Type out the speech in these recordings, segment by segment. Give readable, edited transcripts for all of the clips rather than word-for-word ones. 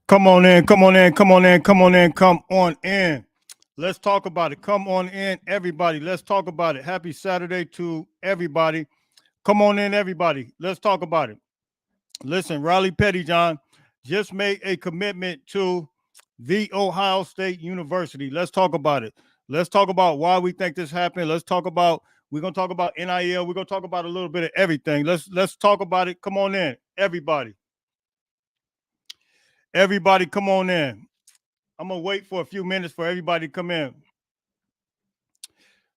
Come on in, come on in, come on in, come on in, come on in. Let's talk about it. Come on in, everybody. Let's talk about it. Happy Saturday to everybody. Come on in, everybody. Let's talk about it. Listen, Raleigh Pettyjohn just made a commitment to the Ohio State University. Let's talk about it. Let's talk about why we think this happened. We're gonna talk about NIL. We're gonna talk about a little bit of everything. Let's talk about it. Come on in, everybody. Everybody, come on in. I'm gonna wait for a few minutes for everybody to come in.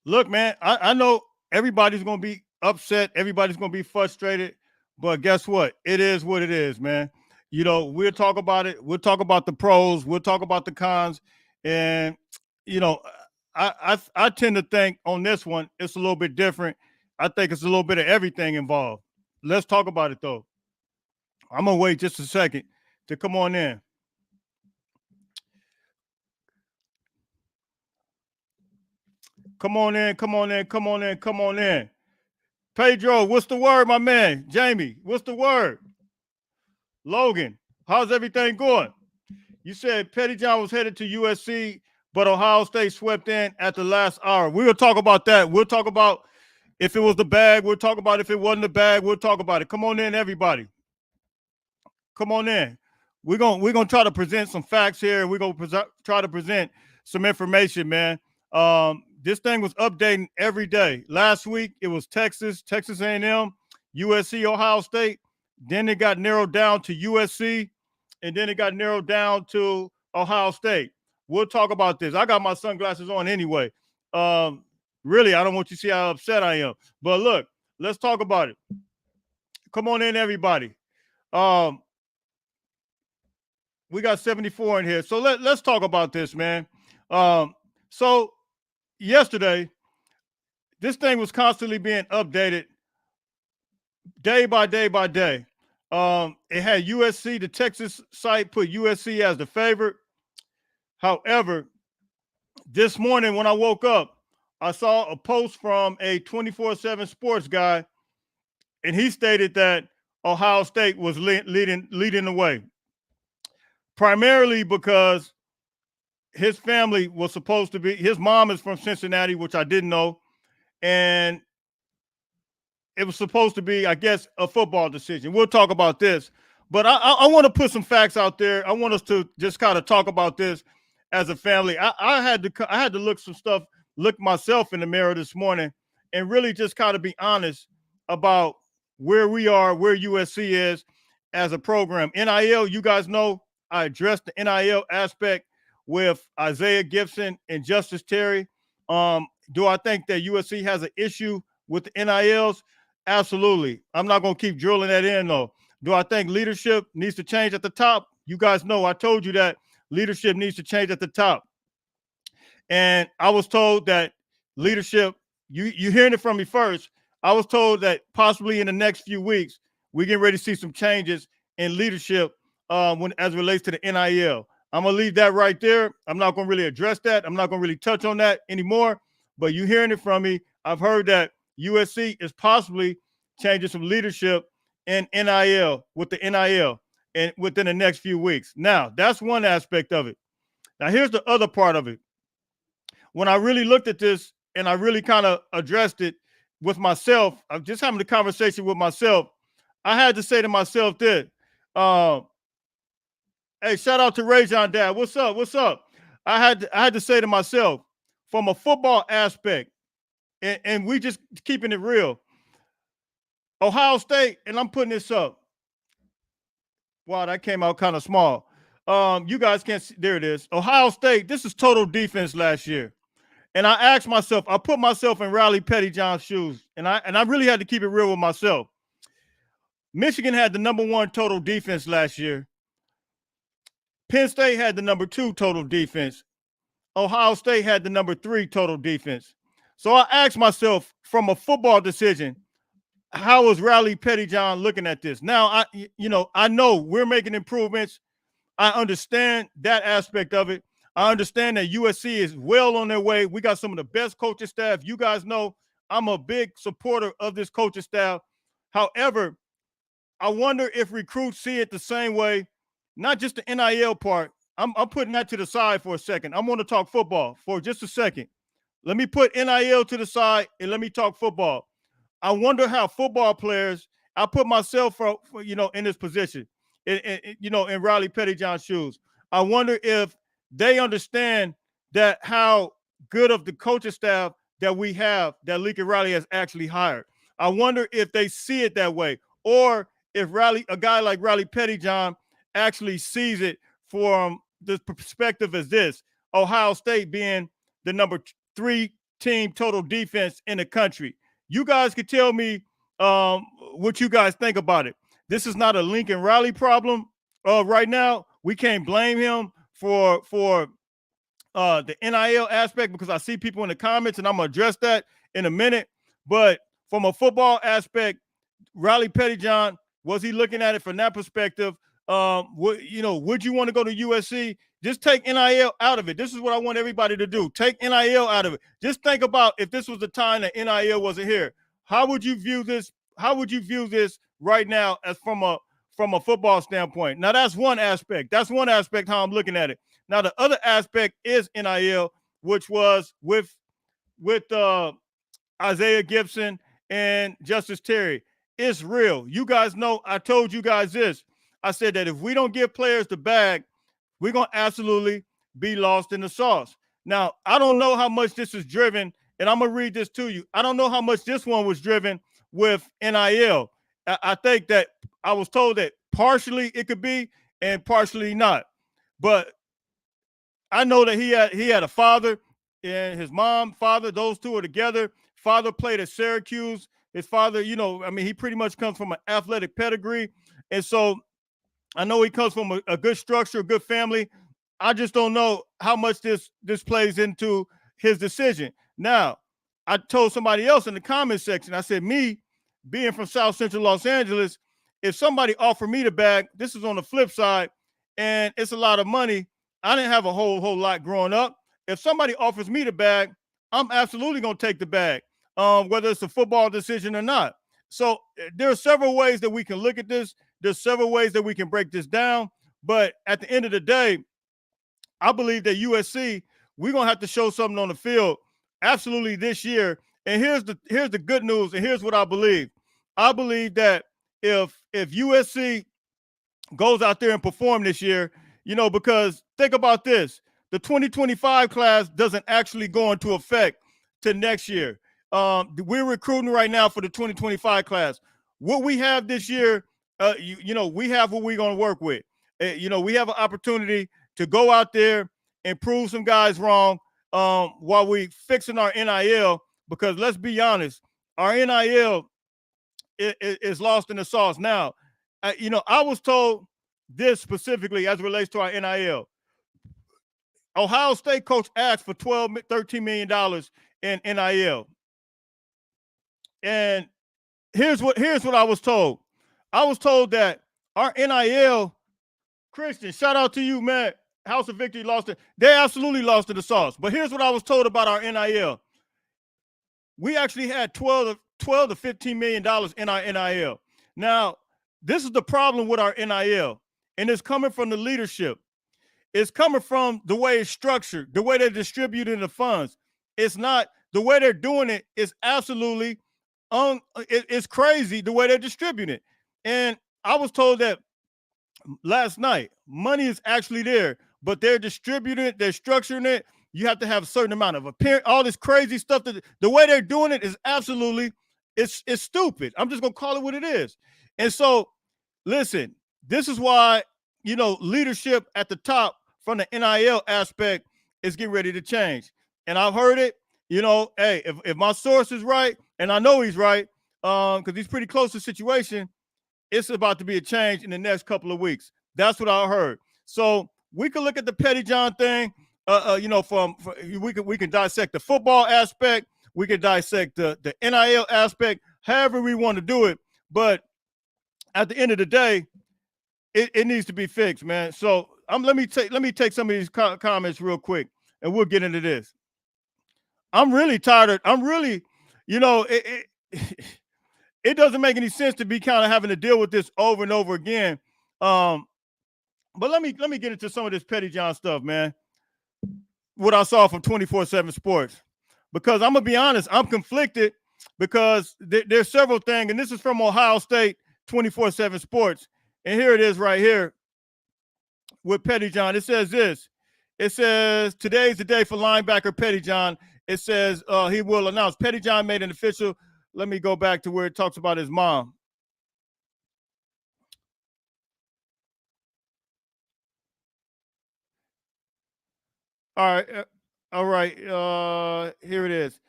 Look, man, I know everybody's gonna be upset, everybody's gonna be frustrated, but guess what? It is what it is, man. We'll talk about it. We'll talk about the pros. We'll talk about the cons, and you know, I tend to think on this one it's a little bit different. I think it's a little bit of everything involved. Let's talk about it though. I'm gonna wait just a second to come on in. Come on in, come on in, come on in, come on in. Pedro, what's the word, my man? Jamie, what's the word? Logan, how's everything going? You said Petijohn was headed to USC, but Ohio State swept in at the last hour. We'll talk about that. We'll talk about if it was the bag. We'll talk about if it wasn't the bag. We'll talk about it. Come on in, everybody. Come on in. We're gonna try to present some facts here. We're gonna try to present some information, man. This thing was updating every day. Last week it was Texas A&M, USC, Ohio State. Then it got narrowed down to USC, and then it got narrowed down to Ohio State. We'll talk about this. I got my sunglasses on anyway. Really, I don't want you to see how upset I am. But look, let's talk about it. Come on in, everybody. We got 74 in here. So let's talk about this, man. So yesterday, this thing was constantly being updated day by day by day. It had USC, the Texas site put USC as the favorite. However, this morning when I woke up, I saw a post from a 24/7 sports guy, and he stated that Ohio State was leading the way, primarily because his family was supposed to be, his mom is from Cincinnati, which I didn't know, and it was supposed to be, I guess, a football decision. We'll talk about this, but I want to put some facts out there. I want us to just kind of talk about this as a family. I had to look myself in the mirror this morning, and really just kind of be honest about where we are, where USC is as a program. NIL, you guys know, I addressed the NIL aspect with Isaiah Gibson and Justice Terry. Do I think that USC has an issue with the NILs? Absolutely. I'm not going to keep drilling that in, though. Do I think leadership needs to change at the top? You guys know I told you that leadership needs to change at the top. And I was told that leadership, you hearing it from me first, I was told that possibly in the next few weeks, we're getting ready to see some changes in leadership as it relates to the NIL. I'm going to leave that right there. I'm not going to really address that. I'm not going to really touch on that anymore. But you hearing it from me, I've heard that USC is possibly changing some leadership in NIL with the NIL and within the next few weeks. Now, that's one aspect of it. Now, here's the other part of it. When I really looked at this and I really kind of addressed it with myself, I'm just having a conversation with myself. I had to say to myself that, hey, shout out to Rajon Dad. What's up? What's up? I had to say to myself, from a football aspect, and we just keeping it real. Ohio State, and I'm putting this up. Wow, that came out kind of small. You guys can't see. There it is. Ohio State, this is total defense last year. And I asked myself, I put myself in Raleigh Pettyjohn's shoes, and I really had to keep it real with myself. Michigan had the #1 total defense last year. Penn State had the #2 total defense. Ohio State had the #3 total defense. So I asked myself, from a football decision, how is Raleigh Pettyjohn looking at this? Now, I know we're making improvements. I understand that aspect of it. I understand that USC is well on their way. We got some of the best coaching staff. You guys know I'm a big supporter of this coaching staff. However, I wonder if recruits see it the same way not just the NIL part. I'm putting that to the side for a second. I'm going to talk football for just a second. Let me put NIL to the side and let me talk football. I wonder how football players, I put myself for in this position, in Raleigh Pettyjohn's shoes. I wonder if they understand that how good of the coaching staff that we have that Lincoln Riley has actually hired. I wonder if they see it that way, or if a guy like Raleigh Pettyjohn actually sees it from the perspective as this: Ohio State being the number 3 team total defense in the country. You guys can tell me what you guys think about it. This is not a Lincoln Riley problem right now. We can't blame him for the NIL aspect, because I see people in the comments, and I'm gonna address that in a minute. But from a football aspect, Raleigh Pettyjohn, was he looking at it from that perspective? Would you want to go to USC? Just take NIL out of it. This is what I want everybody to do. Take NIL out of it. Just think about if this was the time that NIL wasn't here. How would you view this? How would you view this right now as from a football standpoint? Now, that's one aspect. That's one aspect how I'm looking at it. Now, the other aspect is NIL, which was with Isaiah Gibson and Justice Terry. It's real. You guys know, I told you guys this. I said that if we don't give players the bag, we're going to absolutely be lost in the sauce. Now, I don't know how much this is driven, and I'm going to read this to you. I don't know how much this one was driven with NIL. I think that I was told that partially it could be and partially not. But I know that he had a father and his father, those two are together. Father played at Syracuse. His father, he pretty much comes from an athletic pedigree. And so I know he comes from a good structure, a good family. I just don't know how much this plays into his decision. Now, I told somebody else in the comment section, I said, me being from South Central Los Angeles, if somebody offered me the bag, this is on the flip side, and it's a lot of money. I didn't have a whole lot growing up. If somebody offers me the bag, I'm absolutely going to take the bag, whether it's a football decision or not. So there are several ways that we can look at this. There's several ways that we can break this down. But at the end of the day, I believe that USC, we're going to have to show something on the field absolutely this year. And here's the good news, and here's what I believe. I believe that if USC goes out there and perform this year, because think about this, the 2025 class doesn't actually go into effect to next year. We're recruiting right now for the 2025 class. What we have this year, we have what we're going to work with. We have an opportunity to go out there and prove some guys wrong while we fixing our NIL, because let's be honest, our NIL is lost in the sauce. Now, I was told this specifically as it relates to our NIL. Ohio State coach asked for $13 million in NIL. And here's what I was told. I was told that our NIL, Christian, shout out to you, man. House of Victory lost it. They absolutely lost in the sauce. But here's what I was told about our NIL. We actually had $12 to $15 million in our NIL. Now, this is the problem with our NIL, and it's coming from the leadership. It's coming from the way it's structured, the way they're distributing the funds. It's not the way they're doing it. Is absolutely it's crazy the way they're distributing it. And I was told that last night, money is actually there, but they're distributing it, they're structuring it. You have to have a certain amount of appearance, all this crazy stuff. That the way they're doing it is absolutely, it's stupid. I'm just gonna call it what it is. And so, listen, this is why leadership at the top from the NIL aspect is getting ready to change. And I've heard it. Hey, if my source is right, and I know he's right, because he's pretty close to the situation, it's about to be a change in the next couple of weeks. That's what I heard. So we can look at the Petijohn thing. We can dissect the football aspect. We can dissect the NIL aspect, however we want to do it. But at the end of the day, it needs to be fixed, man. So let me take some of these comments real quick, and we'll get into this. I'm really tired of. It doesn't make any sense to be kind of having to deal with this over and over again. But let me get into some of this Pettyjohn stuff, man. What I saw from 24/7 Sports, because I'm gonna be honest, I'm conflicted because there's several things, and this is from Ohio State 24/7 Sports, and here it is right here with Petijohn. It says this. It says today's the day for linebacker Petijohn. It says he will announce. Petijohn made an official. Let me go back to where it talks about his mom. All right, all right. Here it is.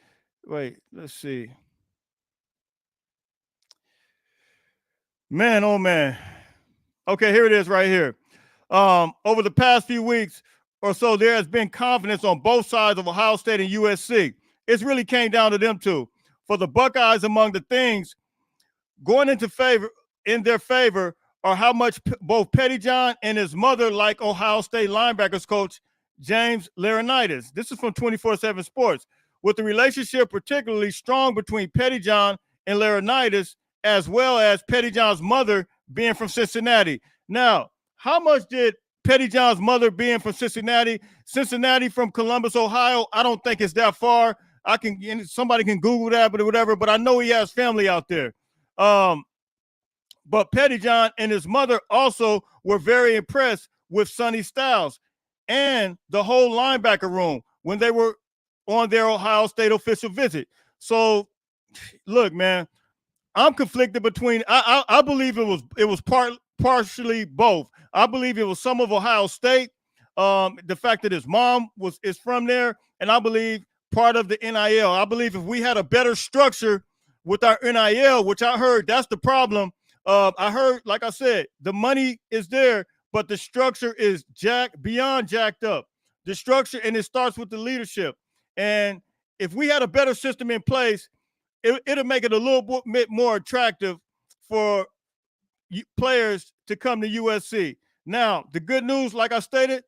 Wait, let's see. Man, oh man. Okay, here it is right here. Over the past few weeks or so, there has been confidence on both sides of Ohio State and USC. It's really came down to them two. For the Buckeyes, among the things going in their favor are how much both Petijohn and his mother like Ohio State linebackers coach James Laurinaitis. This is from 24/7 Sports. With the relationship particularly strong between Petijohn and Laurinaitis, as well as Petijohn's mother being from Cincinnati. Now, how much did Petijohn's mother being from Cincinnati from Columbus, Ohio? I don't think it's that far. Somebody can Google that, but whatever. But I know he has family out there. But Petijohn and his mother also were very impressed with Sonny Styles and the whole linebacker room when they were on their Ohio State official visit. So, look, man, I'm conflicted between. I believe it was partially both. I believe it was some of Ohio State, the fact that his mom is from there, and I believe part of the NIL. I believe if we had a better structure with our NIL, which I heard that's the problem. I heard, like I said, the money is there, but the structure is beyond jacked up. The structure, and it starts with the leadership. And if we had a better system in place, it'll make it a little bit more attractive for players to come to USC. Now, the good news, like I stated,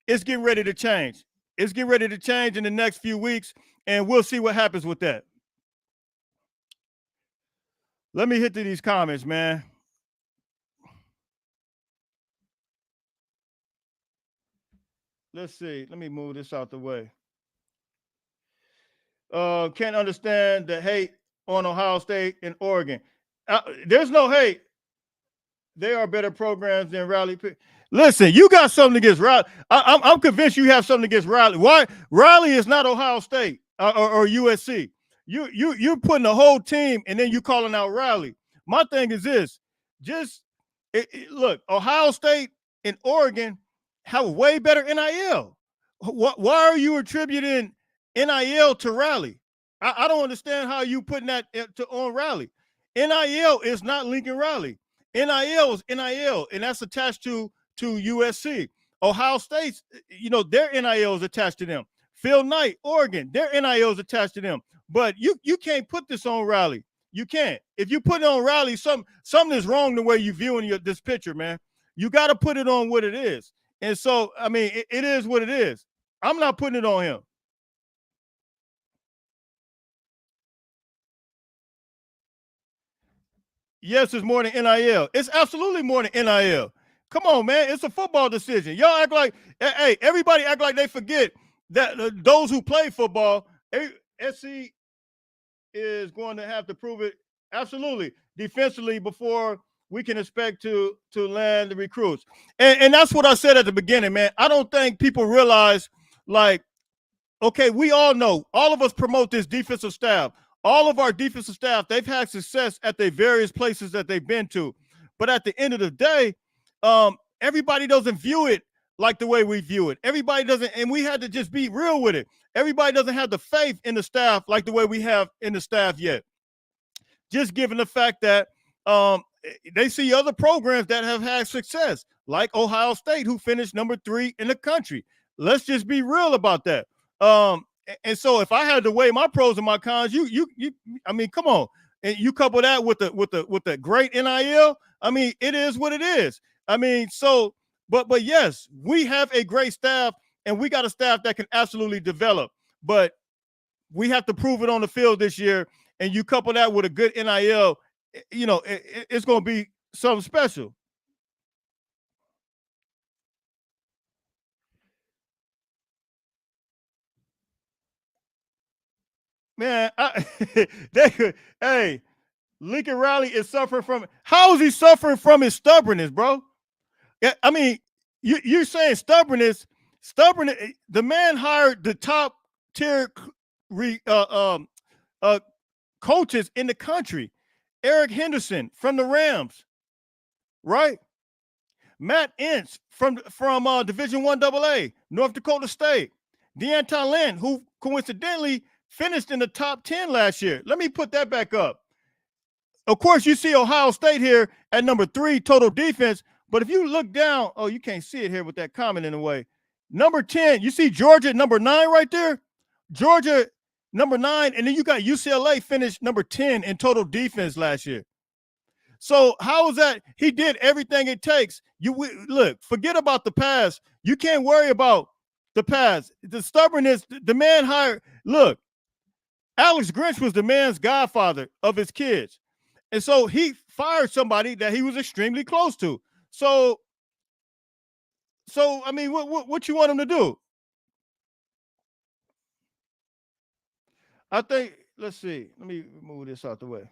it's getting ready to change. It's getting ready to change in the next few weeks, and we'll see what happens with that. Let me hit to these comments, man. Let's see. Let me move this out the way. Can't understand the hate on Ohio State and Oregon. There's no hate. They are better programs than Raleigh. Listen, you got something against Raleigh. I'm convinced you have something against Raleigh. Why? Raleigh is not Ohio State or USC. You're putting a whole team and then you calling out Raleigh. My thing is this: look, Ohio State and Oregon have way better NIL. Why are you attributing NIL to Raleigh? I don't understand how you putting that on Raleigh. NIL is not Lincoln Riley. NIL is NIL, and that's attached to USC. Ohio State's, their NIL is attached to them. Phil Knight, Oregon, their NIL is attached to them. But you can't put this on Raleigh. You can't. If you put it on Raleigh, something is wrong the way you're viewing this picture, man. You got to put it on what it is. And so, I mean, it is what it is. I'm not putting it on him. Yes, it's more than NIL. It's absolutely more than NIL. Come on, man. It's a football decision. Y'all act like, hey, everybody act like they forget that those who play football, SC is going to have to prove it absolutely defensively before we can expect to land the recruits. And that's what I said at the beginning, man. I don't think people realize, like, okay, we all know, all of us promote this defensive staff. All of our defensive staff, they've had success at the various places that they've been to. But at the end of the day, everybody doesn't view it like the way we view it. Everybody doesn't, and we had to just be real with it. Everybody doesn't have the faith in the staff like the way we have in the staff yet. Just given the fact that they see other programs that have had success, like Ohio State, who finished number 3 in the country. Let's just be real about that. And so if I had to weigh my pros and my cons, I mean, come on. And you couple that with the great NIL, I mean, it is what it is. I mean, so, but yes, we have a great staff and we got a staff that can absolutely develop, but we have to prove it on the field this year. And you couple that with a good NIL, it's going to be something special. man, they could. Hey, Lincoln Riley is suffering from. How is he suffering from his stubbornness, bro? Yeah, I mean, you're saying stubbornness. Stubbornness. The man hired the top tier uh, coaches in the country. Eric Henderson from the Rams, right? Matt Ince from Division One AA, North Dakota State. Deanton Lynn, who coincidentally finished in the top 10 last year. Let me put that back up. Of course, you see Ohio State here at number 3 total defense. But if you look down, oh, you can't see it here with that comment in a way. Number 10, you see Georgia at number 9 right there? Georgia, number 9. And then you got UCLA finished number 10 in total defense last year. So how is that? He did everything it takes. Look, forget about the past. You can't worry about the past. The stubbornness, the man hired. Look, Alex Grinch was the man's godfather of his kids. And so he fired somebody that he was extremely close to. So I mean, what you want him to do? I think, let's see. Let me move this out the way.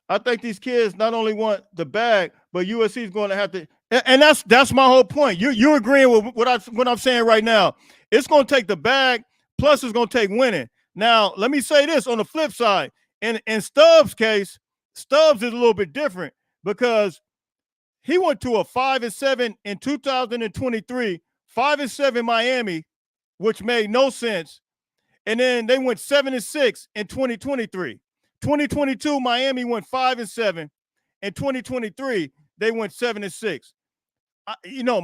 I think these kids not only want the bag, but USC is going to have to, and that's my whole point. You're agreeing with what I'm saying right now. It's going to take the bag, plus it's going to take winning. Now, let me say this on the flip side. In Stubbs' case, Stubbs is a little bit different because he went to a 5-7 in 2023, 5-7 Miami, which made no sense. And then they went 7-6 in 2023. 2022, Miami went 5-7. In 2023, they went 7-6.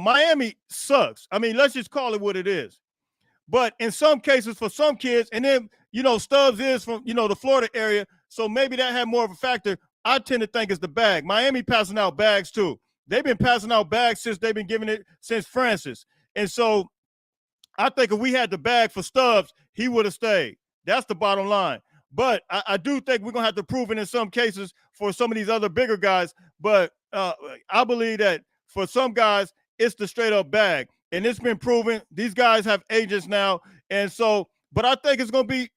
Miami sucks. I mean, let's just call it what it is. But in some cases, for some kids, and then, Stubbs is from, the Florida area, so maybe that had more of a factor. I tend to think it's the bag. Miami passing out bags, too. They've been passing out bags since they've been giving it since Francis. And so I think if we had the bag for Stubbs, he would have stayed. That's the bottom line. But I do think we're going to have to prove it in some cases for some of these other bigger guys. But I believe that for some guys, it's the straight up bag. And it's been proven. These guys have agents now. And so, but I think it's going to be,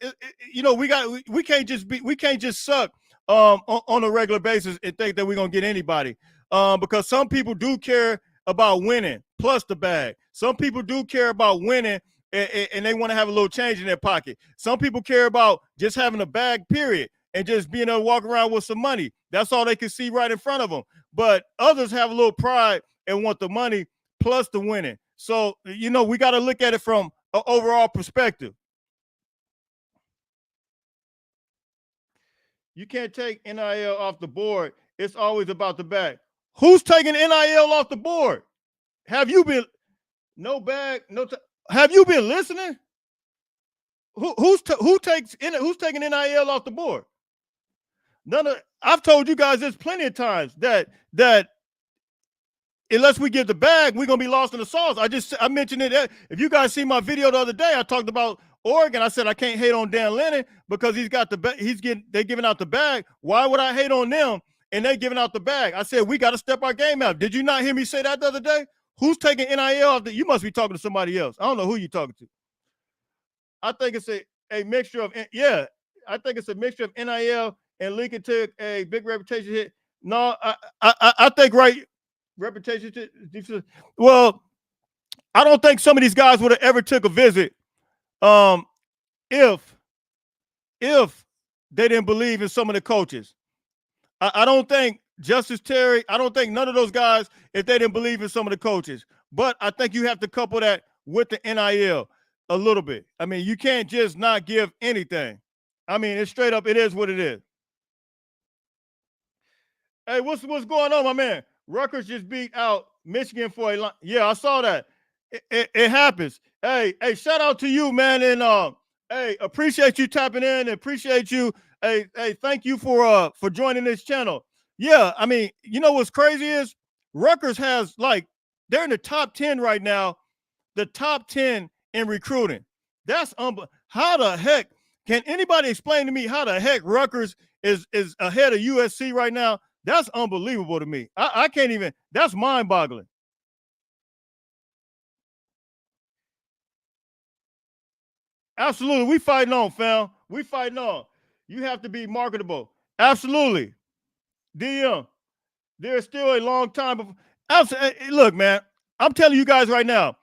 we can't just suck on a regular basis and think that we're going to get anybody. Because some people do care about winning plus the bag. Some people do care about winning and they want to have a little change in their pocket. Some people care about just having a bag, period, and just being able to walk around with some money. That's all they can see right in front of them. But others have a little pride and want the money plus the winning. So, we got to look at it from an overall perspective. You can't take NIL off the board. It's always about the bag. Who's taking NIL off the board? Have you been no bag, no? Have you been listening? Who's taking NIL off the board? I've told you guys this plenty of times that unless we get the bag, we're gonna be lost in the sauce. I mentioned it. If you guys see my video the other day, I talked about Oregon. I said I can't hate on Dan Lennon because they're giving out the bag. Why would I hate on them? And they giving out the bag. I said we got to step our game up. Did you not hear me say that the other day? Who's taking NIL off? You must be talking to somebody else. I don't know who you're talking to. I think it's a mixture of I think it's a mixture of NIL and Lincoln took a big reputation hit. No, I think reputation. Well, I don't think some of these guys would have ever took a visit if they didn't believe in some of the coaches. I don't think Justice Terry, I don't think none of those guys, if they didn't believe in some of the coaches. But I think you have to couple that with the NIL a little bit. I mean, you can't just not give anything. I mean, it's straight up, it is what it is. Hey, what's going on, my man? Rutgers just beat out Michigan for a yeah, I saw that. It happens. Hey, shout out to you, man, and hey, appreciate you tapping in. Appreciate you. Hey, thank you for joining this channel. Yeah, I mean, what's crazy is Rutgers has they're in the top 10 right now, the top 10 in recruiting. That's how the heck can anybody explain to me how the heck Rutgers is ahead of USC right now? That's unbelievable to me. I can't even. That's mind-boggling. Absolutely. We fighting on, fam. We fighting on. You have to be marketable. Absolutely. DM, there's still a long time before. Look, man, I'm telling you guys right now,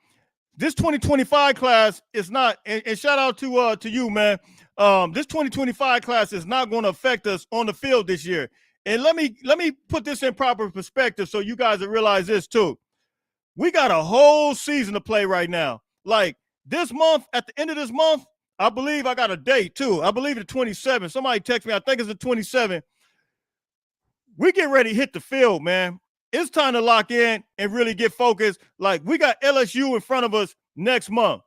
this 2025 class is not, and shout out to you, man. This 2025 class is not going to affect us on the field this year. And let me put this in proper perspective so you guys will realize this too. We got a whole season to play right now. Like this month, at the end of this month, I believe I got a date too. I believe it's 27. Somebody text me. I think it's the 27. We get ready to hit the field, man. It's time to lock in and really get focused. Like we got LSU in front of us next month.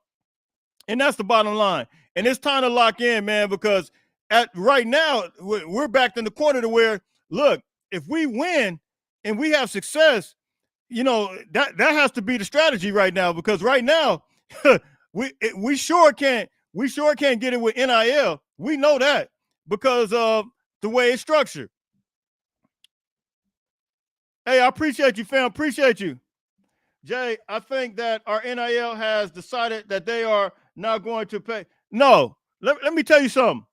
And that's the bottom line. And it's time to lock in, man, because at right now, we're backed in the corner to where, look, if we win and we have success, that has to be the strategy right now, because right now we sure can't get it with NIL. We know that because of the way it's structured. Hey, I appreciate you, fam. Appreciate you. Jay, I think that our NIL has decided that they are not going to pay. No, let me tell you something.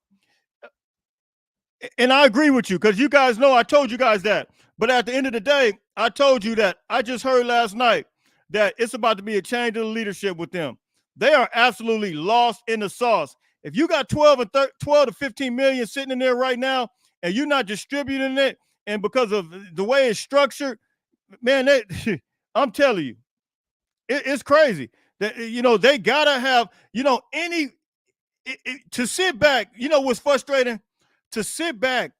And I agree with you because you guys know I told you guys that. But at the end of the day, I told you that I just heard last night that it's about to be a change in the leadership with them. They are absolutely lost in the sauce. If you got 12 to 15 million sitting in there right now and you're not distributing it, and because of the way it's structured, man, I'm telling you, it's crazy. That they gotta have to sit back. You know what's frustrating? To sit back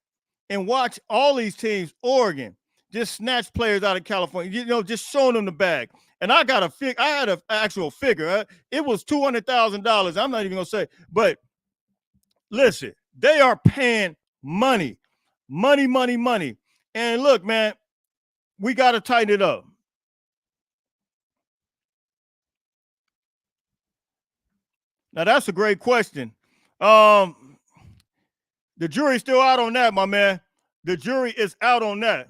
and watch all these teams, Oregon, just snatch players out of California, just showing them the bag. And I had an actual figure. It was $200,000. I'm not even gonna say, but listen, they are paying money. And look, man, we got to tighten it up. Now, that's a great question. The jury's still out on that, my man. The jury is out on that.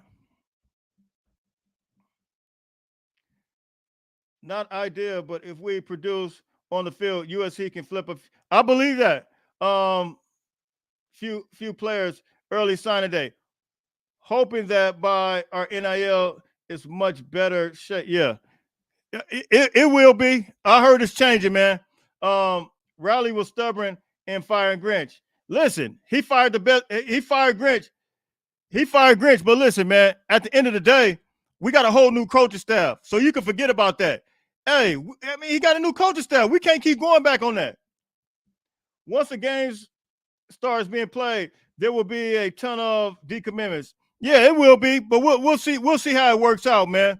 Not ideal, but if we produce on the field, USC can flip I believe that. Few players early signing day. Hoping that by our NIL is much better shape. Yeah. It will be. I heard it's changing, man. Raleigh was stubborn in firing Grinch. Listen, he fired the best. He fired Grinch. But listen, man, at the end of the day, we got a whole new coaching staff. So you can forget about that. Hey, I mean, he got a new coaching staff. We can't keep going back on that. Once the games starts being played, there will be a ton of decommitments. Yeah, it will be, but we'll see. We'll see how it works out, man.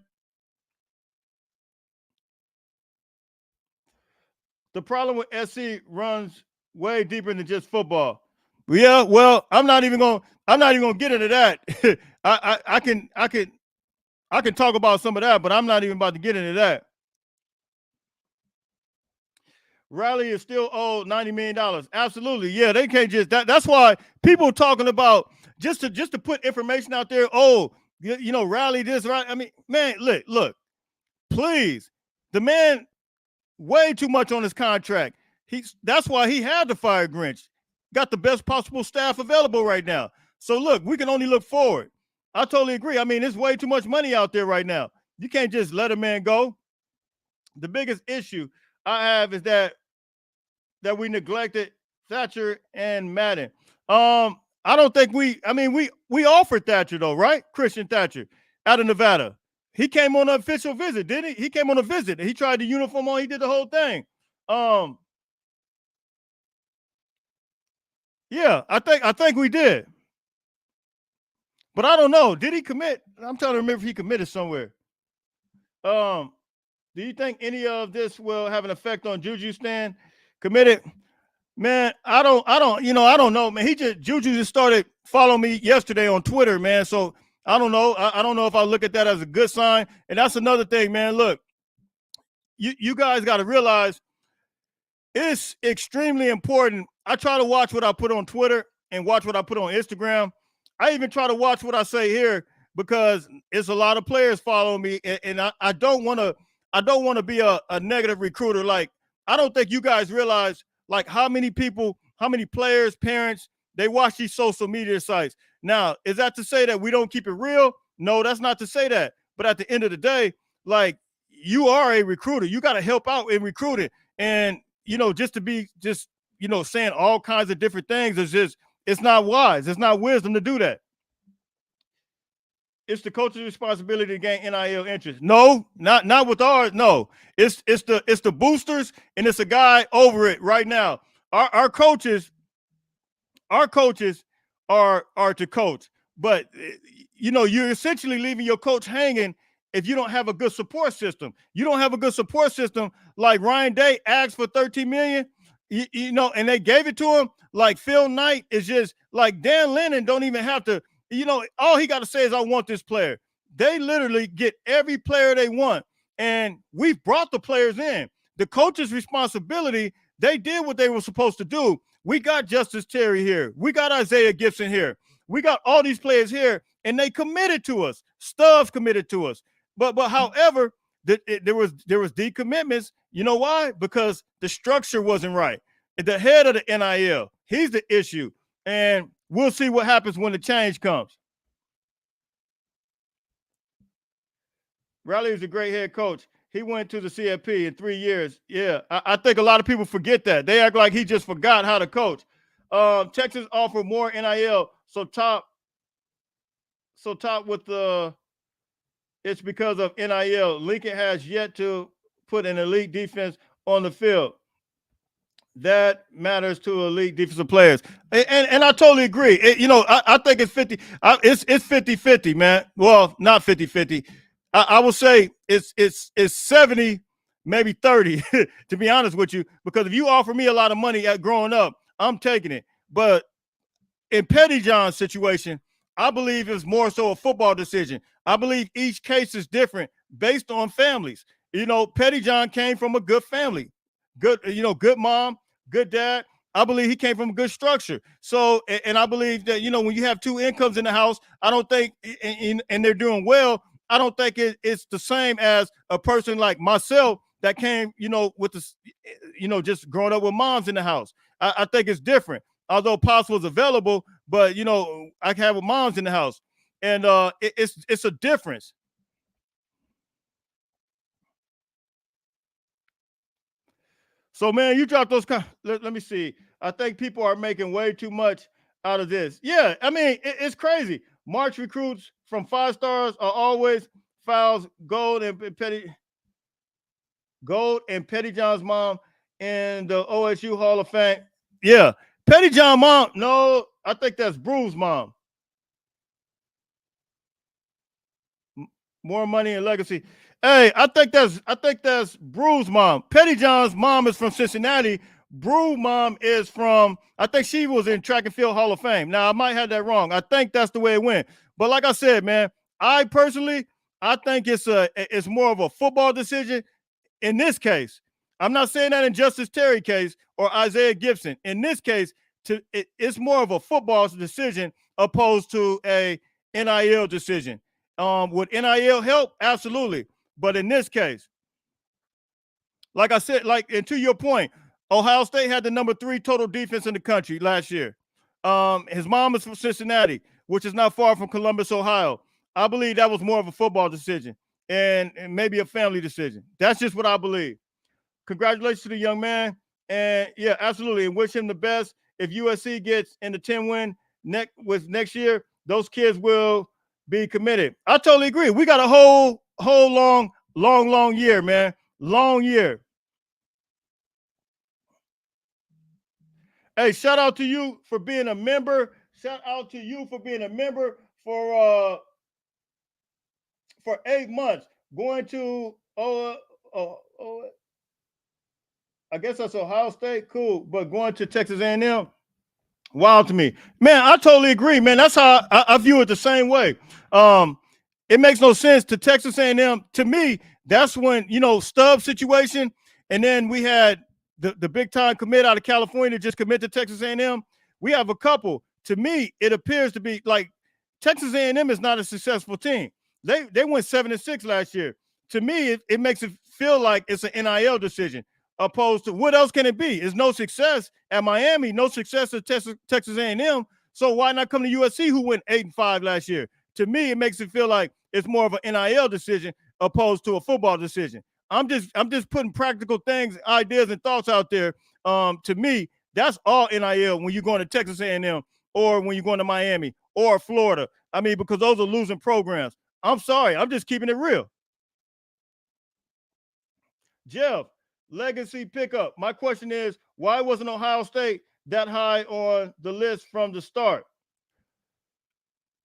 The problem with SC runs way deeper than just football. Yeah, well, I'm not even gonna get into that. I can talk about some of that, but I'm not even about to get into that. Raleigh is still owed $90 million. Absolutely. Yeah, they can't just that's why people talking about just to put information out there. Oh, Raleigh this, right? I mean, man, look, please. The man way too much on his contract. That's why he had to fire Grinch. Got the best possible staff available right now. So look, we can only look forward. I totally agree. I mean, there's way too much money out there right now. You can't just let a man go. The biggest issue I have is that we neglected Thatcher and Madden. I don't think we offered Thatcher though, right? Christian Thatcher out of Nevada. He came on an official visit, didn't he? He came on a visit. He tried the uniform on. He did the whole thing. Yeah, I think we did. But I don't know. Did he commit? I'm trying to remember if he committed somewhere. Do you think any of this will have an effect on Juju Stan committed? Man, I don't know, man. Juju just started following me yesterday on Twitter, man. So I don't know. I don't know if I look at that as a good sign. And that's another thing, man. Look, you guys got to realize it's extremely important. I try to watch what I put on Twitter and watch what I put on Instagram. I even try to watch what I say here because it's a lot of players following me, and I don't want to be a negative recruiter. Like, I don't think you guys realize, like how many people, how many players, parents, they watch these social media sites. Now, is that to say that we don't keep it real? No, that's not to say that. But at the end of the day, like, you are a recruiter. You got to help out in recruiting. And, just to be just, saying all kinds of different things is just, it's not wise. It's not wisdom to do that. It's the coach's responsibility to gain NIL interest. No, not with ours. No, it's the boosters, and it's a guy over it right now. Our coaches are to coach, but you're essentially leaving your coach hanging if you don't have a good support system. You don't have a good support system. Like Ryan Day asked for $13 million, and they gave it to him. Like Phil Knight is just like Dan Lennon don't even have to. All he got to say is, I want this player. They literally get every player they want. And we've brought the players in. The coach's responsibility, they did what they were supposed to do. We got Justice Terry here. We got Isaiah Gibson here. We got all these players here, and they committed to us. Stubbs committed to us. But however, there was decommitments. You know why? Because the structure wasn't right. The head of the NIL, he's the issue. And we'll see what happens when the change comes. Raleigh is a great head coach. He went to the CFP in 3 years. Yeah, I think a lot of people forget that. They act like he just forgot how to coach. Texas offered more NIL. So top with the, it's because of NIL. Lincoln has yet to put an elite defense on the field. That matters to elite defensive players. And I totally agree. I think it's 50. It's 50-50, man. Well, not 50-50. I will say it's 70, maybe 30, to be honest with you, because if you offer me a lot of money at growing up, I'm taking it. But in Petijohn's situation, I believe it's more so a football decision. I believe each case is different based on families. Petijohn came from a good family. Good mom, good dad. I believe he came from a good structure. So, and I believe that, when you have two incomes in the house, I don't think, and they're doing well, I don't think it's the same as a person like myself that came, with the, just growing up with moms in the house. I think it's different. Although Pops was available, but, I have moms in the house. And it's a difference. So, man, you dropped those. Let me see. I think people are making way too much out of this. Yeah, I mean, it's crazy. March recruits from 5 stars are always fouls. Gold and Petijohn's mom in the OSU Hall of Fame. Yeah, Petijohn mom. No, I think that's Brew's mom. More money and legacy. Hey, I think that's Brew's mom. Petijohn's mom is from Cincinnati. Brew mom is from, I think she was in Track and Field Hall of Fame. Now, I might have that wrong. I think that's the way it went. But like I said, man, I personally think it's more of a football decision in this case. I'm not saying that in Justice Terry case or Isaiah Gibson. In this case, it's more of a football decision opposed to a NIL decision. Would NIL help? Absolutely. But in this case, like I said, and to your point, Ohio State had the number 3 total defense in the country last year. His mom is from Cincinnati, which is not far from Columbus, Ohio. I believe that was more of a football decision and maybe a family decision. That's just what I believe. Congratulations to the young man. And yeah, absolutely. And wish him the best. If USC gets in the 10-win next year, those kids will be committed. I totally agree. We got a whole long year, man. Long year. Hey, shout out to you for being a member. Shout out to you for being a member for 8 months. Going to I guess that's Ohio State. Cool. But going to Texas A&M, wild to me. Man, I totally agree, man. That's how I view it the same way. It makes no sense to Texas A&M. To me, that's when, Stubbs situation, and then we had the big-time commit out of California just commit to Texas A&M. We have a couple. To me, it appears to be like Texas A&M is not a successful team. They went 7-6 last year. To me, it makes it feel like it's an NIL decision. opposed to what else can it be? It's no success at Miami, no success at Texas A&M. So why not come to USC, who went 8-5 last year? To me, it makes it feel like it's more of an NIL decision opposed to a football decision. I'm just putting practical things, ideas, and thoughts out there. To me, that's all NIL when you're going to Texas A&M or when you're going to Miami or Florida. I mean, because those are losing programs. I'm sorry. I'm just keeping it real. Jeff, legacy pickup. My question is, why wasn't Ohio State that high on the list from the start?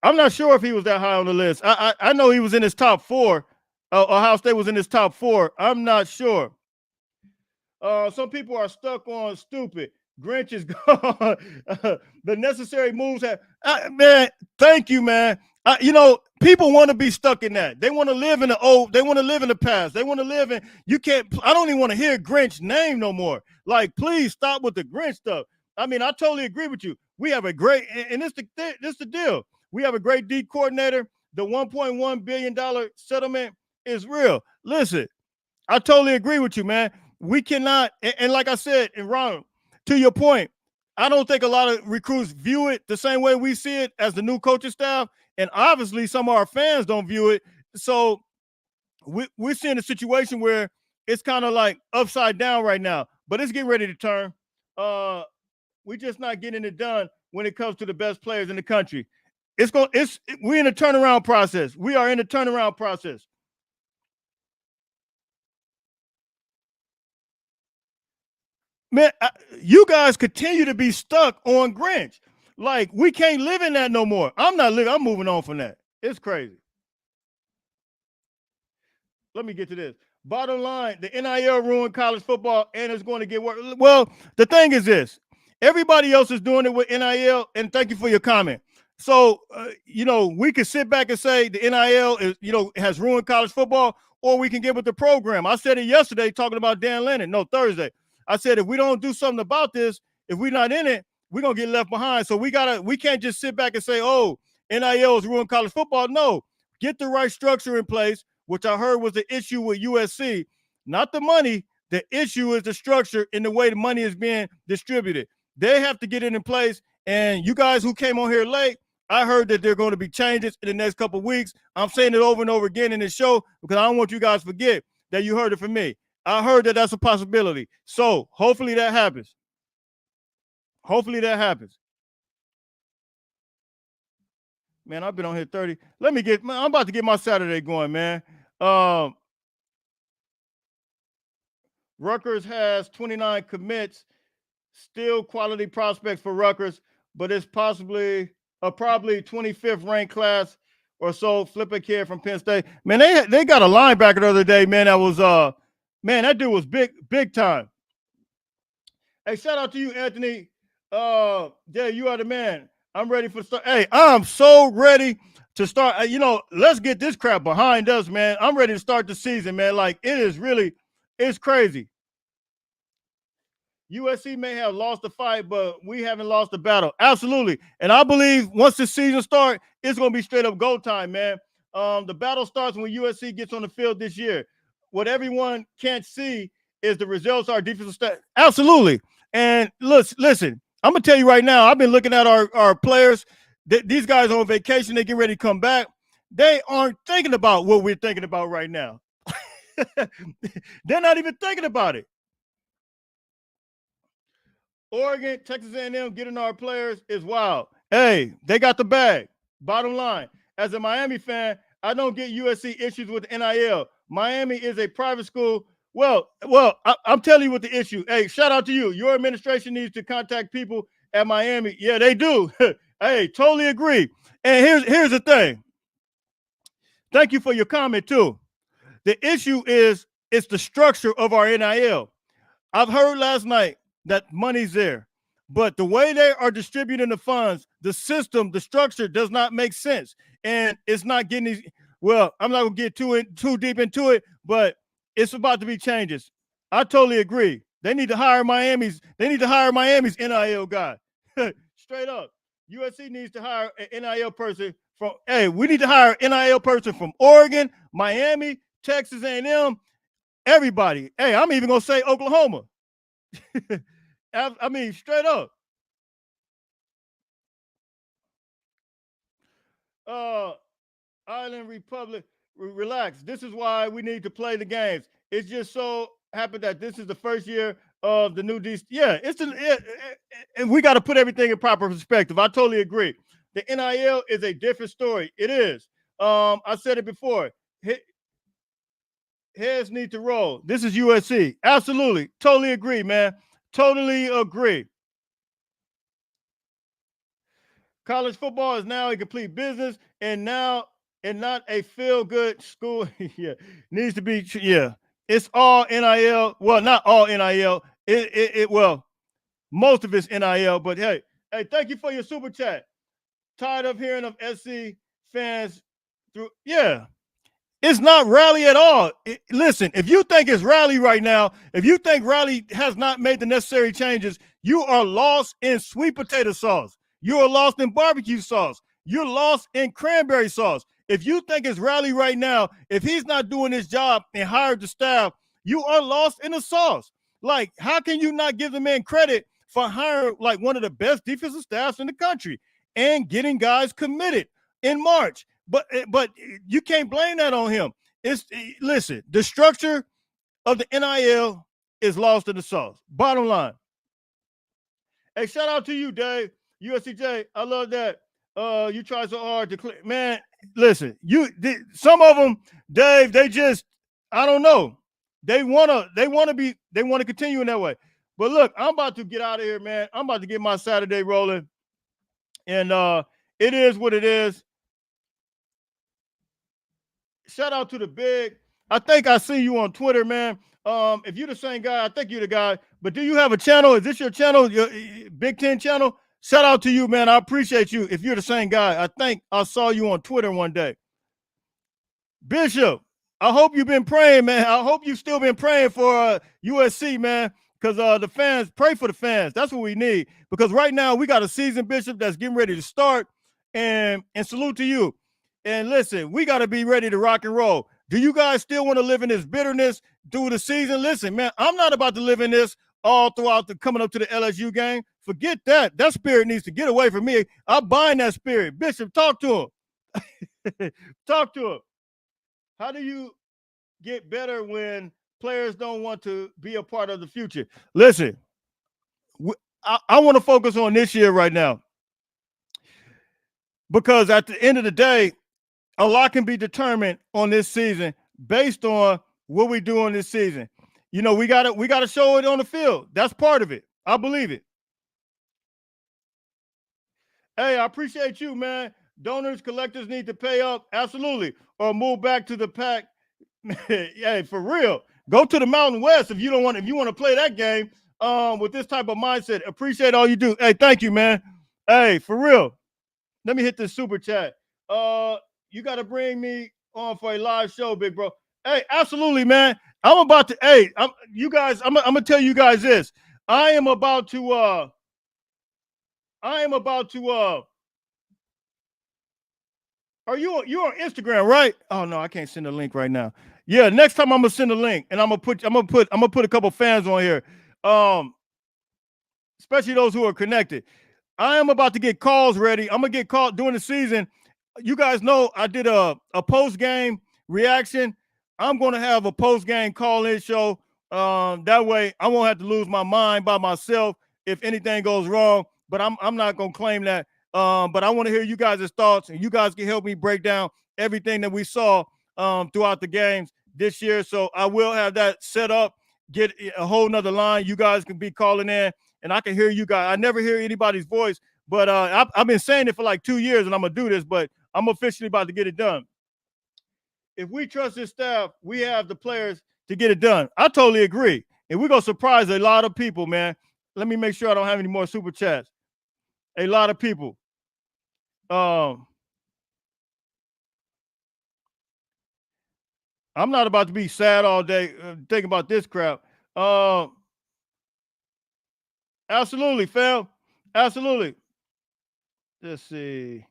I'm not sure if he was that high on the list. I know he was in his top 4. Ohio State was in his top 4. I'm not sure. Some people are stuck on stupid. Grinch is gone. The necessary moves have. Man, thank you, man. People want to be stuck in that. They want to live in the old. They want to live in the past. They want to live in. You can't. I don't even want to hear Grinch name no more. Like, please stop with the Grinch stuff. I mean, I totally agree with you. We have a great, and this the deal. We have a great D coordinator. The $1.1 billion settlement is real. Listen, I totally agree with you, man. We cannot, and like I said, and Ronald, to your point, I don't think a lot of recruits view it the same way we see it as the new coaching staff. And obviously, some of our fans don't view it. So we're seeing a situation where it's kind of like upside down right now, but it's getting ready to turn. We're just not getting it done when it comes to the best players in the country. We're in a turnaround process. We are in a turnaround process. Man, you guys continue to be stuck on Grinch. Like, we can't live in that no more. I'm not living. I'm moving on from that. It's crazy. Let me get to this. Bottom line, the NIL ruined college football, and it's going to get worse. Well, the thing is this. Everybody else is doing it with NIL, and thank you for your comment. So, we could sit back and say the NIL is, has ruined college football, or we can get with the program. I said it yesterday talking about Dan Lennon. No, Thursday. I said, if we don't do something about this, if we're not in it, we're going to get left behind. So we can't just sit back and say, oh, NIL has ruined college football. No, get the right structure in place, which I heard was the issue with USC. Not the money. The issue is the structure and the way the money is being distributed. They have to get it in place. And you guys who came on here late, I heard that there are going to be changes in the next couple of weeks. I'm saying it over and over again in this show because I don't want you guys to forget that you heard it from me. I heard that that's a possibility. So hopefully that happens. Hopefully that happens. Man, I've been on here 30. I'm about to get my Saturday going, man. Rutgers has 29 commits, still quality prospects for Rutgers, but it's probably 25th ranked class or so. Flip a kid from Penn State. Man, they got a linebacker the other day, man, that was man, that dude was big time. Hey, shout out to you, Anthony. Yeah, you are the man. I'm ready for start. Hey, I'm so ready to start. Let's get this crap behind us, man. I'm ready to start the season, man. Like, it's crazy. USC may have lost the fight, but we haven't lost the battle. Absolutely. And I believe once the season starts, it's going to be straight up go time, man. The battle starts when USC gets on the field this year. What everyone can't see is the results our defensive stat. Absolutely. And listen, I'm going to tell you right now, I've been looking at our players. These guys are on vacation. They get ready to come back. They aren't thinking about what we're thinking about right now. They're not even thinking about it. Oregon, Texas A&M getting our players is wild. Hey, they got the bag. Bottom line, as a Miami fan, I don't get USC issues with NIL. Miami is a private school. Well, I'm telling you what the issue. Hey, shout out to you. Your administration needs to contact people at Miami. Yeah, they do. Hey, totally agree. And here's the thing. Thank you for your comment too. The issue is it's the structure of our NIL. I've heard last night that money's there, but the way they are distributing the funds, the system, the structure does not make sense, and it's not getting these. Well, I'm not gonna get too deep into it, but it's about to be changes. I totally agree. They need to hire Miami's NIL guy. Straight up, USC needs to hire an NIL person from. Hey, we need to hire an NIL person from Oregon, Miami, Texas A&M. Everybody. Hey, I'm even gonna say Oklahoma. I mean, straight up. Island Republic, relax. This is why we need to play the games. It's just so happened that this is the first year of the new DC. Yeah, and we got to put everything in proper perspective. I totally agree. The NIL is a different story. It is. I said it before. Heads need to roll. This is USC. Absolutely. Totally agree, man. Totally agree. College football is now a complete business and not a feel-good school. Yeah, needs to be. Yeah, it's all NIL. Well, not all NIL. Well, most of it's NIL. But hey, thank you for your super chat. Tired of hearing of SC fans through. Yeah, it's not Raleigh at all. Listen, if you think it's Raleigh right now, if you think Raleigh has not made the necessary changes, you are lost in sweet potato sauce. You are lost in barbecue sauce. You're lost in cranberry sauce. If you think it's Raleigh right now, if he's not doing his job and hired the staff, you are lost in the sauce. Like, how can you not give the man credit for hiring like one of the best defensive staffs in the country and getting guys committed in March? But you can't blame that on him. Listen, the structure of the NIL is lost in the sauce. Bottom line. Hey, shout out to you, Dave. USCJ, I love that. You try so hard to clear. Man, listen, some of them, Dave, they just, I don't know. They want to continue in that way. But look, I'm about to get out of here, man. I'm about to get my Saturday rolling. And it is what it is. Shout out to the big. I think I see you on Twitter, man. If you're the same guy, I think you're the guy. But do you have a channel? Is this your channel, your Big Ten channel? Shout out to you, man. I appreciate you. If you're the same guy, I think I saw you on Twitter one day. Bishop, I hope you've been praying, man. I hope you've still been praying for USC, man. Because the fans, pray for the fans. That's what we need. Because right now we got a seasoned Bishop that's getting ready to start. And salute to you. And listen, we got to be ready to rock and roll. Do you guys still want to live in this bitterness through the season? Listen, man, I'm not about to live in this all throughout the coming up to the LSU game. Forget that. That spirit needs to get away from me. I'm buying that spirit. Bishop, talk to him. Talk to him. How do you get better when players don't want to be a part of the future? Listen, I want to focus on this year right now. Because at the end of the day, a lot can be determined on this season based on what we do on this season. You know, we gotta show it on the field. That's part of it. I believe it. Hey, I appreciate you, man. Donors, collectors need to pay up, absolutely, or move back to the pack. Hey, for real. Go to the Mountain West if you want to play that game with this type of mindset. Appreciate all you do. Hey, thank you, man. Hey, for real. Let me hit this super chat. You got to bring me on for a live show, big bro. Hey, absolutely, man. I'm about to. Hey, I'm gonna tell you guys this. I am about to. Are you on Instagram, right? Oh no, I can't send a link right now. Yeah, next time I'm gonna send a link, and I'm gonna put a couple fans on here. Especially those who are connected. I am about to get calls ready. I'm gonna get called during the season. You guys know I did a post-game reaction. I'm gonna have a post-game call-in show. That way I won't have to lose my mind by myself if anything goes wrong. But I'm not gonna claim that. But I want to hear you guys' thoughts, and you guys can help me break down everything that we saw throughout the games this year. So I will have that set up, get a whole nother line. You guys can be calling in, and I can hear you guys. I never hear anybody's voice, but I've been saying it for like 2 years, and I'm gonna do this, but I'm officially about to get it done. If we trust this staff, we have the players to get it done. I totally agree. And we're gonna surprise a lot of people, man. Let me make sure I don't have any more super chats. A lot of people. I'm not about to be sad all day thinking about this crap. Absolutely, fam. Absolutely. Let's see.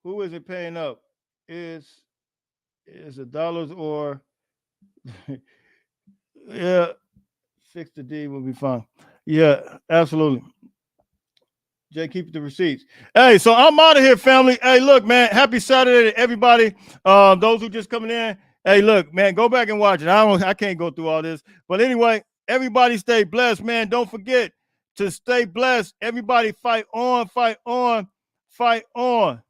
Who isn't paying up? Is Is it dollars or yeah, fix the D will be fine. Yeah, absolutely. Jay, keep the receipts. Hey, so I'm out of here, family. Hey, look, man, happy Saturday to everybody. Those who just coming in. Hey, look, man, go back and watch it. I can't go through all this. But anyway, everybody stay blessed, man. Don't forget to stay blessed. Everybody fight on, fight on, fight on.